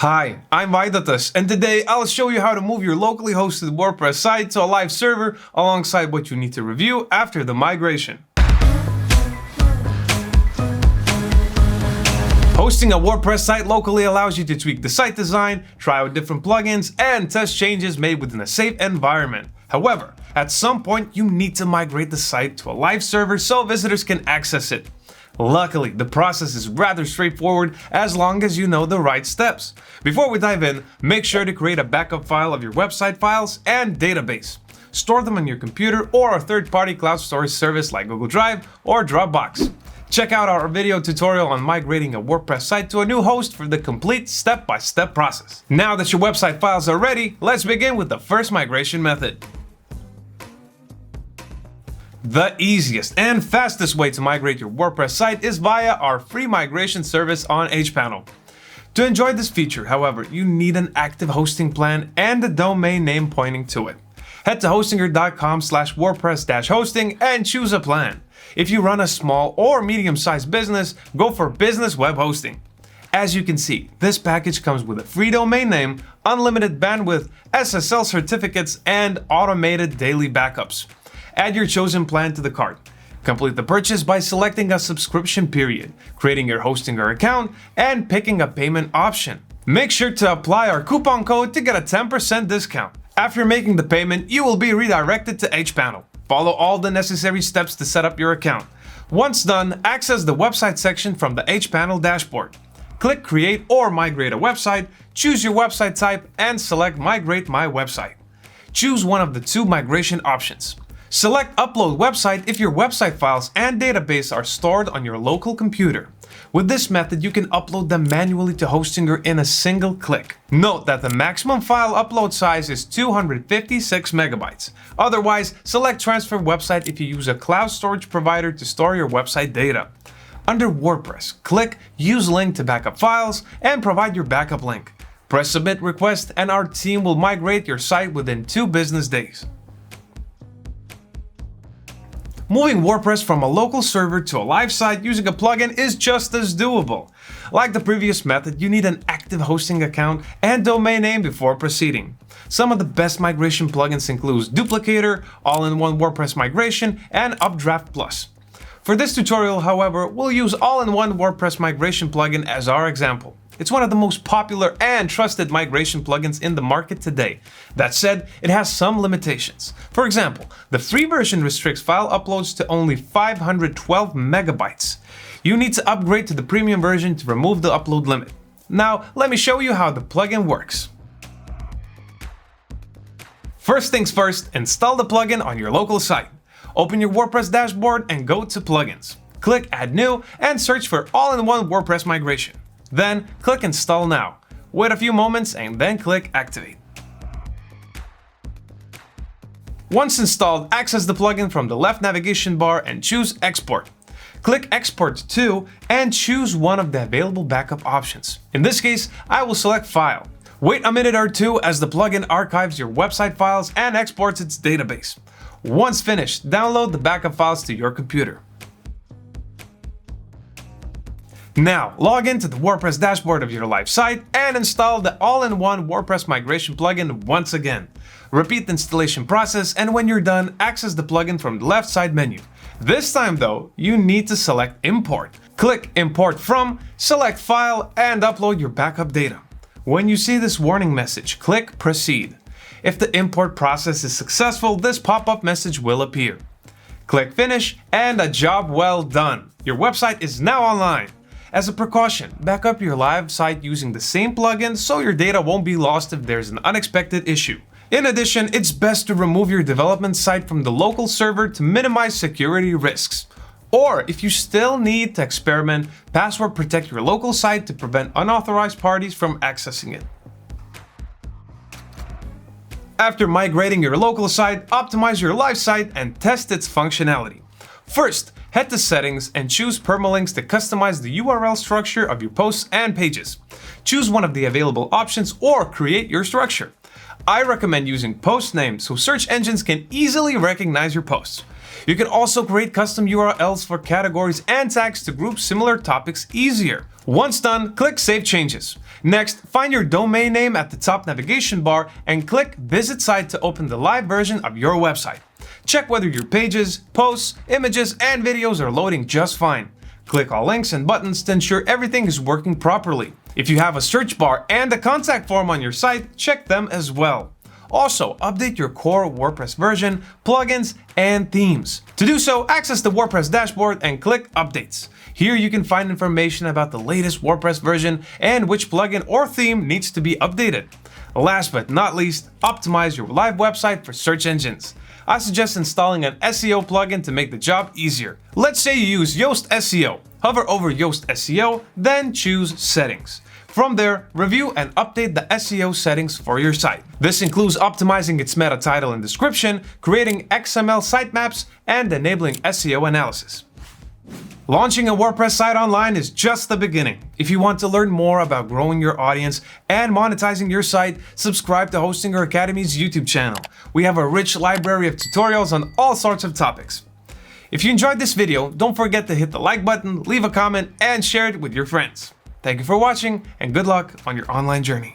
Hi, I'm Vaidatas, and today I'll show you how to move your locally hosted WordPress site to a live server alongside what you need to review after the migration. Hosting a WordPress site locally allows you to tweak the site design, try out different plugins, and test changes made within a safe environment. However, at some point you need to migrate the site to a live server so visitors can access it. Luckily, the process is rather straightforward as long as you know the right steps. Before we dive in, make sure to create a backup file of your website files and database. Store them on your computer or a third-party cloud storage service like Google Drive or Dropbox. Check out our video tutorial on migrating a WordPress site to a new host for the complete step-by-step process. Now that your website files are ready, let's begin with the first migration method. The easiest and fastest way to migrate your WordPress site is via our free migration service on hPanel. To enjoy this feature, however, you need an active hosting plan and a domain name pointing to it. Head to hostinger.com/WordPress-hosting and choose a plan. If you run a small or medium-sized business, go for business web hosting. As you can see, this package comes with a free domain name, unlimited bandwidth, SSL certificates, and automated daily backups. Add your chosen plan to the cart. Complete the purchase by selecting a subscription period, creating your Hostinger account, and picking a payment option. Make sure to apply our coupon code to get a 10% discount. After making the payment, you will be redirected to hPanel. Follow all the necessary steps to set up your account. Once done, access the website section from the hPanel dashboard. Click Create or Migrate a website, choose your website type, and select Migrate My Website. Choose one of the two migration options. Select Upload Website if your website files and database are stored on your local computer. With this method, you can upload them manually to Hostinger in a single click. Note that the maximum file upload size is 256 megabytes. Otherwise, select Transfer Website if you use a cloud storage provider to store your website data. Under WordPress, click Use Link to Backup Files and provide your backup link. Press Submit Request and our team will migrate your site within 2 business days. Moving WordPress from a local server to a live site using a plugin is just as doable. Like the previous method, you need an active hosting account and domain name before proceeding. Some of the best migration plugins include Duplicator, All-in-One WordPress Migration, and Updraft Plus. For this tutorial, however, we'll use All-in-One WordPress Migration plugin as our example. It's one of the most popular and trusted migration plugins in the market today. That said, it has some limitations. For example, the free version restricts file uploads to only 512 megabytes. You need to upgrade to the premium version to remove the upload limit. Now, let me show you how the plugin works. First things first, install the plugin on your local site. Open your WordPress dashboard and go to Plugins. Click Add New and search for All-in-One WordPress Migration. Then click Install Now. Wait a few moments and then click Activate. Once installed, access the plugin from the left navigation bar and choose Export. Click Export to and choose one of the available backup options. In this case, I will select File. Wait a minute or two as the plugin archives your website files and exports its database. Once finished, download the backup files to your computer. Now, log into the WordPress dashboard of your live site and install the All-in-One WordPress Migration plugin once again. Repeat the installation process, and when you're done, access the plugin from the left side menu. This time though, you need to select Import. Click Import From, select File, and upload your backup data. When you see this warning message, click Proceed. If the import process is successful, this pop-up message will appear. Click Finish, and a job well done. Your website is now online. As a precaution, back up your live site using the same plugin so your data won't be lost if there's an unexpected issue. In addition, it's best to remove your development site from the local server to minimize security risks. Or if you still need to experiment, password protect your local site to prevent unauthorized parties from accessing it. After migrating your local site, optimize your live site and test its functionality. First, head to Settings and choose Permalinks to customize the URL structure of your posts and pages. Choose one of the available options or create your structure. I recommend using post names so search engines can easily recognize your posts. You can also create custom URLs for categories and tags to group similar topics easier. Once done, click Save Changes. Next, find your domain name at the top navigation bar and click Visit Site to open the live version of your website. Check whether your pages, posts, images, and videos are loading just fine. Click all links and buttons to ensure everything is working properly. If you have a search bar and a contact form on your site, check them as well. Also, update your core WordPress version, plugins, and themes. To do so, access the WordPress dashboard and click Updates. Here you can find information about the latest WordPress version and which plugin or theme needs to be updated. Last but not least, optimize your live website for search engines. I suggest installing an SEO plugin to make the job easier. Let's say you use Yoast SEO. Hover over Yoast SEO, then choose Settings. From there, review and update the SEO settings for your site. This includes optimizing its meta title and description, creating XML sitemaps, and enabling SEO analysis. Launching a WordPress site online is just the beginning. If you want to learn more about growing your audience and monetizing your site, subscribe to Hostinger Academy's YouTube channel. We have a rich library of tutorials on all sorts of topics. If you enjoyed this video, don't forget to hit the like button, leave a comment, and share it with your friends. Thank you for watching, and good luck on your online journey.